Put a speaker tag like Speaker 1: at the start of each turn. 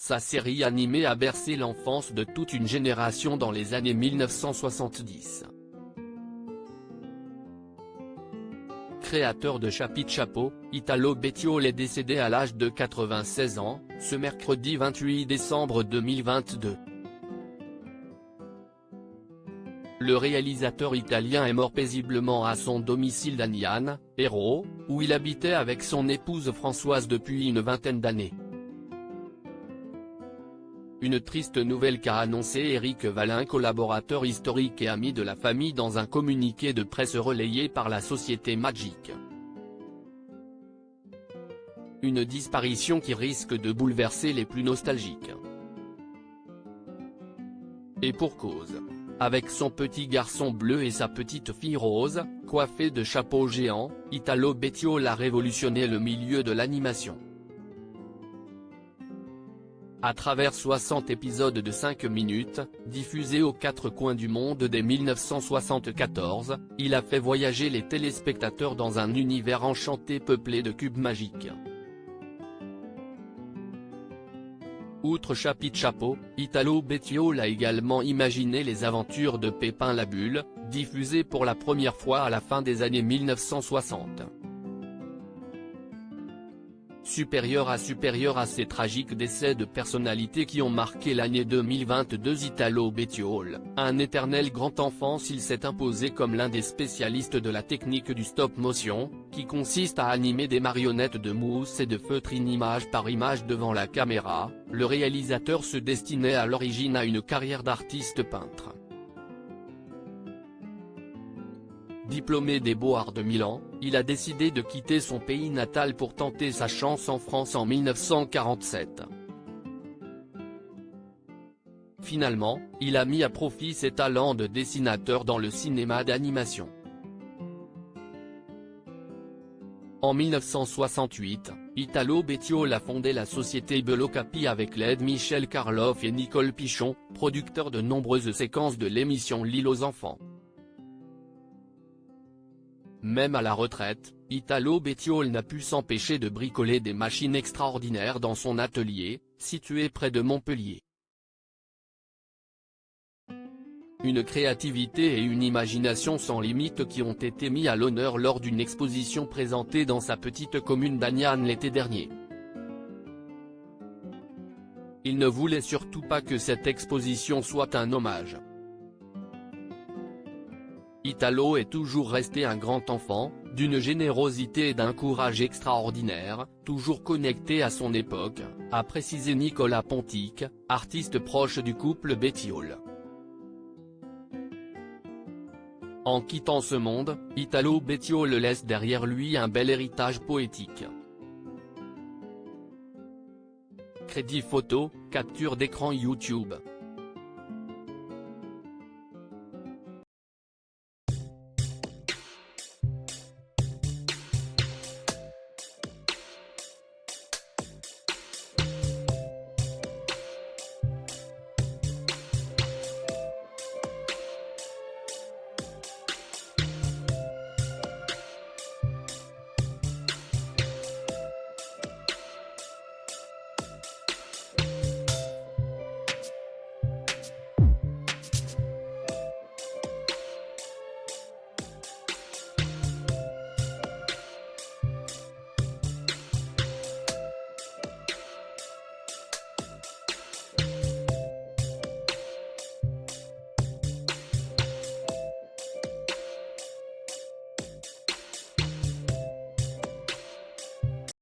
Speaker 1: Sa série animée a bercé l'enfance de toute une génération dans les années 1970. Créateur de Chapi Chapeau, Italo Bettiol est décédé à l'âge de 96 ans, ce mercredi 28 décembre 2022. Le réalisateur italien est mort paisiblement à son domicile d'Aniane, Hérault, où il habitait avec son épouse Françoise depuis une vingtaine d'années. Une triste nouvelle qu'a annoncé Éric Valin, collaborateur historique et ami de la famille, dans un communiqué de presse relayé par la société Magic. Une disparition qui risque de bouleverser les plus nostalgiques. Et pour cause. Avec son petit garçon bleu et sa petite fille rose, coiffée de chapeaux géants, Italo Bettiol a révolutionné le milieu de l'animation. À travers 60 épisodes de 5 minutes, diffusés aux 4 coins du monde dès 1974, il a fait voyager les téléspectateurs dans un univers enchanté peuplé de cubes magiques. Outre Chapi Chapeau, Italo Bettiol a également imaginé les aventures de Pépin la Bulle, diffusées pour la première fois à la fin des années 1960. Supérieur à ces tragiques décès de personnalités qui ont marqué l'année 2022, Italo Bettiol, un éternel grand enfant, s'il s'est imposé comme l'un des spécialistes de la technique du stop-motion, qui consiste à animer des marionnettes de mousse et de feutre image par image devant la caméra. Le réalisateur se destinait à l'origine à une carrière d'artiste peintre. Diplômé des Beaux-Arts de Milan, il a décidé de quitter son pays natal pour tenter sa chance en France en 1947. Finalement, il a mis à profit ses talents de dessinateur dans le cinéma d'animation. En 1968, Italo Bettiol a fondé la société Bellocapi avec l'aide Michel Karloff et Nicole Pichon, producteurs de nombreuses séquences de l'émission L'île aux enfants. Même à la retraite, Italo Bettiol n'a pu s'empêcher de bricoler des machines extraordinaires dans son atelier, situé près de Montpellier. Une créativité et une imagination sans limite qui ont été mis à l'honneur lors d'une exposition présentée dans sa petite commune d'Aniane l'été dernier. Il ne voulait surtout pas que cette exposition soit un hommage. Italo est toujours resté un grand enfant, d'une générosité et d'un courage extraordinaire, toujours connecté à son époque, a précisé Nicolas Pontic, artiste proche du couple Bettiol. En quittant ce monde, Italo Bettiol laisse derrière lui un bel héritage poétique. Crédit photo, capture d'écran YouTube.